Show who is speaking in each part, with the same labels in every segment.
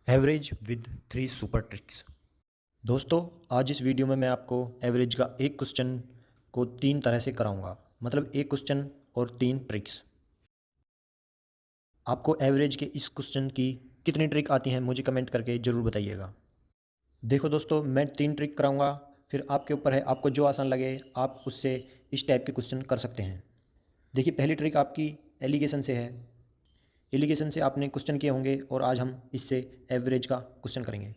Speaker 1: Average with 3 super tricks. दोस्तों, आज इस वीडियो में मैं आपको एवरेज का एक क्वेश्चन को 3 तरह से कराऊंगा। मतलब एक क्वेश्चन और 3 ट्रिक्स। आपको एवरेज के इस क्वेश्चन की कितनी ट्रिक आती हैं मुझे कमेंट करके ज़रूर बताइएगा। देखो दोस्तों, मैं 3 ट्रिक कराऊंगा, फिर आपके ऊपर है, आपको जो आसान लगे आप उससे इस टाइप के क्वेश्चन कर सकते हैं। देखिए, पहली ट्रिक आपकी एलिगेशन से है। एलिगेशन से आपने क्वेश्चन किए होंगे और आज हम इससे एवरेज का क्वेश्चन करेंगे।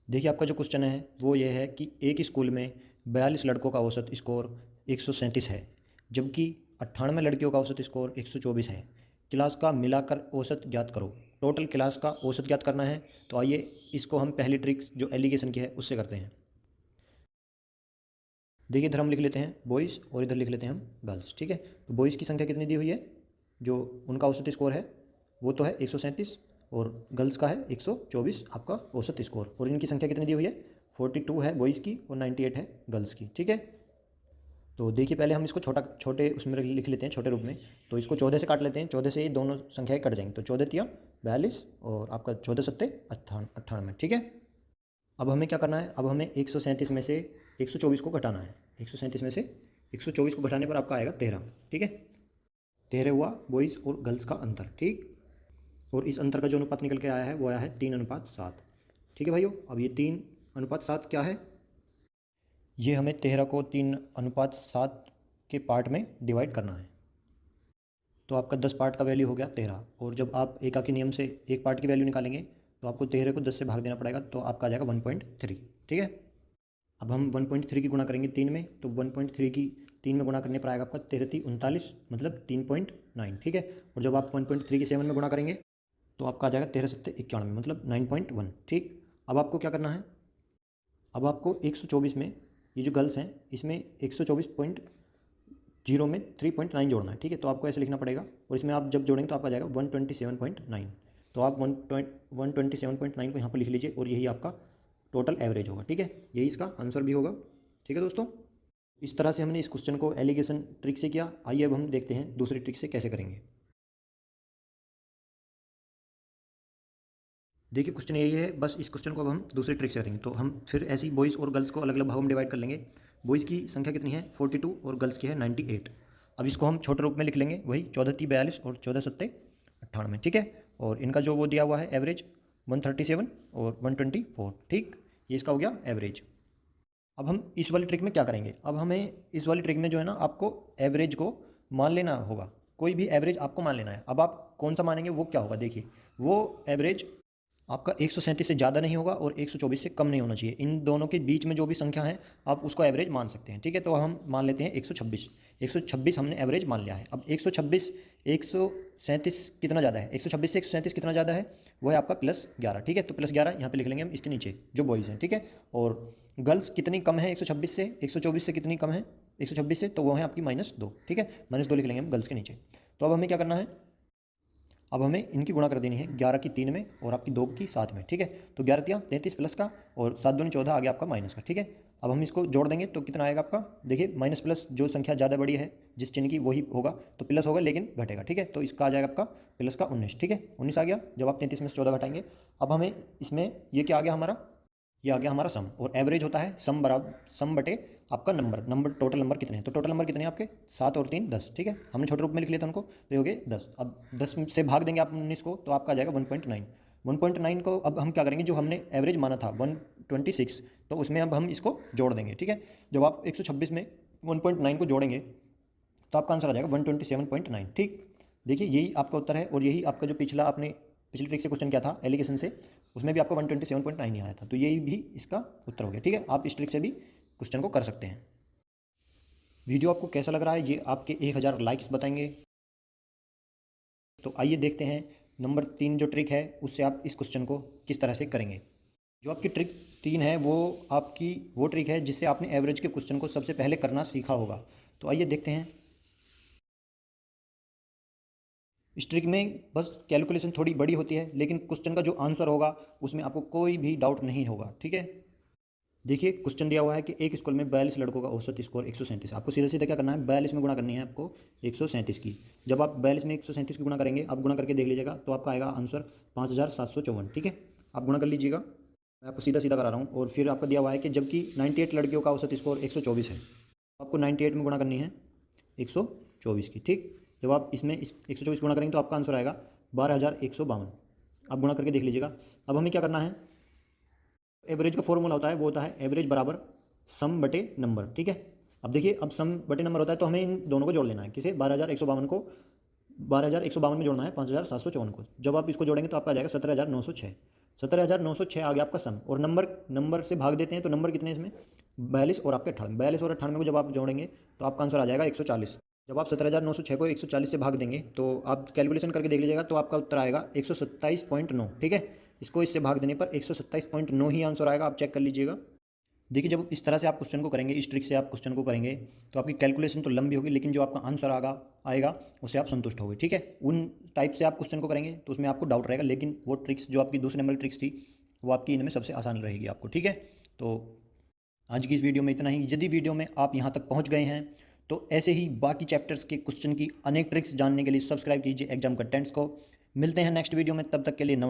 Speaker 1: देखिए, आपका जो क्वेश्चन है वो ये है कि एक स्कूल में 42 लड़कों का औसत स्कोर 137 है, जबकि 98 लड़कियों का औसत स्कोर 124 है। क्लास का मिलाकर औसत ज्ञात करो। टोटल क्लास का औसत ज्ञात करना है। तो आइए इसको हम पहली ट्रिक जो एलिगेशन की है उससे करते हैं। देखिए, इधर हम लिख लेते हैं बॉयज़ और इधर लिख लेते हैं हम गर्ल्स। ठीक है, तो बॉयज़ की संख्या कितनी दी हुई है, जो उनका औसत स्कोर है वो तो है 137, और गर्ल्स का है 124 आपका औसत स्कोर। और इनकी संख्या कितनी दी हुई है, 42 है बॉयज़ की और 98 है गर्ल्स की। ठीक है, तो देखिए पहले हम इसको छोटे उसमें लिख लेते हैं, छोटे रूप में। तो इसको 14 से काट लेते हैं, 14 से ये दोनों संख्याएं कट जाएंगी। तो 14 तिया 42 और आपका 14 सत्ते 98। ठीक है, अब हमें क्या करना है, अब हमें 137 में से 124 को घटाना है। 137 में से 124 को घटाने पर आपका आएगा 13। ठीक है, 13 हुआ बॉयज़ और गर्ल्स का अंतर। ठीक, और इस अंतर का जो अनुपात निकल के आया है वो आया है 3:7। ठीक है भाइयों, अब ये 3:7 क्या है, ये हमें 13 को 3:7 के पार्ट में डिवाइड करना है। तो आपका 10 पार्ट का वैल्यू हो गया 13, और जब आप एका के नियम से एक पार्ट की वैल्यू निकालेंगे तो आपको 13 को 10 से भाग देना पड़ेगा, तो आपका आ जाएगा 1.3। ठीक है, अब हम 1.3 की गुणा करेंगे 3 में, तो 1.3 की 3 में गुणा करने पर आएगा आपका 13×3 = 39, मतलब 3.9। ठीक है, और जब आप 1.3 की 7 में गुणा करेंगे तो आपका आ जाएगा 13×7 = 91, मतलब 9.1। ठीक, अब आपको क्या करना है, अब आपको 124 में ये जो गर्ल्स हैं इसमें 124.0 में 3.9 जोड़ना है। ठीक है, तो आपको ऐसे लिखना पड़ेगा, और इसमें आप जब जोड़ेंगे तो आपका आ जाएगा 127.9। तो आप 127.9 को यहाँ पर लिख लीजिए, और यही आपका टोटल एवरेज होगा। ठीक है, यही इसका आंसर भी होगा। ठीक है दोस्तों, इस तरह से हमने इस क्वेश्चन को एलिगेशन ट्रिक से किया। आइए अब हम देखते हैं दूसरी ट्रिक से कैसे करेंगे। देखिए, क्वेश्चन यही है, बस इस क्वेश्चन को अब हम दूसरी ट्रिक से करेंगे। तो हम फिर ऐसे ही बॉयज़ और गर्ल्स को अलग अलग भागों में डिवाइड कर लेंगे। बॉयज़ की संख्या कितनी है 42 और गर्ल्स की है 98। अब इसको हम छोटे रूप में लिख लेंगे, वही 14×3 = 42 और 14×7 = 98। ठीक है, और इनका जो वो दिया हुआ है एवरेज 137 और 124। ठीक, ये इसका हो गया एवरेज। अब हम इस वाली ट्रिक में क्या करेंगे, अब हमें इस वाली ट्रिक में जो है ना, आपको एवरेज को मान लेना होगा। कोई भी एवरेज आपको मान लेना है। अब आप कौन सा मानेंगे, वो क्या होगा, देखिए वो एवरेज आपका 137 से ज़्यादा नहीं होगा और 124 से कम नहीं होना चाहिए। इन दोनों के बीच में जो भी संख्या है आप उसको एवरेज मान सकते हैं। ठीक है, तो हम मान लेते हैं 126। 126 हमने एवरेज मान लिया है। अब 126 137 कितना ज़्यादा है, 126 से 137 कितना ज़्यादा है, वो है आपका +11। ठीक है, तो +11 यहाँ पे लिख लेंगे हम इसके नीचे जो बॉयज़ हैं। ठीक है, और गर्ल्स कितनी कम है 126 से, 124 से कितनी कम है 126 से, तो वो है आपकी -2। ठीक है, -2 लिख लेंगे हम गर्ल्स के नीचे। तो अब हमें क्या करना है, अब हमें इनकी गुणा कर देनी है, 11 की 3 में और आपकी 2 की 7 में। ठीक है, तो 11 तिया 33 प्लस का, और 7 दूनी 14 आ गया आपका माइनस का। ठीक है, अब हम इसको जोड़ देंगे तो कितना आएगा आपका, देखिए माइनस प्लस जो संख्या ज़्यादा बड़ी है जिस चिन्ह की वही होगा, तो प्लस होगा लेकिन घटेगा। ठीक है, तो इसका आ जाएगा आपका प्लस का 19। ठीक है, 19 आ गया जब आप 33 में से 14 घटाएंगे। अब हमें इसमें ये क्या आ गया हमारा, ये आ गया हमारा सम, और एवरेज होता है सम बराबर सम बटे आपका नंबर टोटल नंबर कितने हैं। तो टोटल नंबर कितने हैं आपके 7 और 3 10। ठीक है, हमने छोटे रूप में लिख लिया था उनको, तो ये हो गए 10। अब 10 से भाग देंगे आप 19 को, तो आपका आ जाएगा 1.9। 1.9 को अब हम क्या करेंगे, जो हमने एवरेज माना था 126, तो उसमें अब हम इसको जोड़ देंगे। ठीक है, जब आप 126 में 1.9 को जोड़ेंगे तो आपका आंसर आ जाएगा 127.9। ठीक, देखिए यही आपका उत्तर है, और यही आपका जो पिछला आपने पिछली ट्रिक से क्वेश्चन किया था एलिगेशन से, उसमें भी आपका 127.9 ही आया था, तो यही भी इसका उत्तर हो गया। ठीक है, आप इस ट्रिक से भी क्वेश्चन को कर सकते हैं। वीडियो आपको कैसा लग रहा है ये आपके 1000 लाइक्स बताएंगे। तो आइए देखते हैं नंबर 3 जो ट्रिक है उससे आप इस क्वेश्चन को किस तरह से करेंगे। जो आपकी ट्रिक 3 है वो आपकी वो ट्रिक है जिससे आपने एवरेज के क्वेश्चन को सबसे पहले करना सीखा होगा। तो आइए देखते हैं। इस ट्रिक में बस कैलकुलेशन थोड़ी बड़ी होती है, लेकिन क्वेश्चन का जो आंसर होगा उसमें आपको कोई भी डाउट नहीं होगा। ठीक है, देखिए क्वेश्चन दिया हुआ है कि एक स्कूल में 42 लड़कों का औसत स्कोर 137। आपको सीधा सीधा क्या करना है, 42 में गुणा करनी है आपको 137 की। जब आप 42 में 137 की गुणा करेंगे, आप गुणा करके देख लीजिएगा तो आपका आएगा आंसर 5754। ठीक है, आप गुणा कर लीजिएगा, मैं आपको सीधा सीधा करा रहा हूँ। और फिर आपका दिया हुआ है कि जबकि 98 लड़कियों का औसत स्कोर 124 है, आपको 98 में गुणा करनी है 124 की, ठीक। जब आप इसमें 124 गुणा करेंगे तो आपका आंसर आएगा 12,152। आप गुणा करके देख लीजिएगा। अब हमें क्या करना है, एवरेज का फॉर्मूला होता है, वो होता है एवरेज बराबर सम बटे नंबर, ठीक है। अब देखिए, अब सम बटे नंबर होता है तो हमें इन दोनों को जोड़ लेना है। किसे? 12,152 को 12,152 में जोड़ना है 5,754 को। जब आप इसको जोड़ेंगे तो आपका आ जाएगा 17,906। 17,906 आ गया आपका सम। और नंबर से भाग देते हैं तो नंबर कितने इसमें? 42 और आपके 98। 42 और 98 को जब आप जोड़ेंगे तो आपका आंसर आ जाएगा 140। जब आप 17,906 को 140 से भाग देंगे तो आप कैलकुलेशन करके देख लीजिएगा, तो आपका उत्तर आएगा 127.9, ठीक है। इसको इससे भाग देने पर 127.9 ही आंसर आएगा, आप चेक कर लीजिएगा। देखिए, जब इस तरह से आप क्वेश्चन को करेंगे, इस ट्रिक से आप क्वेश्चन को करेंगे तो आपकी कैलकुलेशन तो लंबी होगी, लेकिन जो आपका आंसर आएगा उससे आप संतुष्ट होंगे, ठीक है। उन टाइप से आप क्वेश्चन को करेंगे तो उसमें आपको डाउट रहेगा, लेकिन वो ट्रिक्स जो आपकी दूसरे नंबर की ट्रिक्स थी वो आपकी इनमें सबसे आसान रहेगी आपको, ठीक है। तो आज की इस वीडियो में इतना ही। यदि वीडियो में आप यहाँ तक पहुँच गए हैं तो ऐसे ही बाकी चैप्टर्स के क्वेश्चन की अनेक ट्रिक्स जानने के लिए सब्सक्राइब कीजिए एग्जाम कंटेंट्स को। मिलते हैं नेक्स्ट वीडियो में, तब तक के लिए नमस्कार।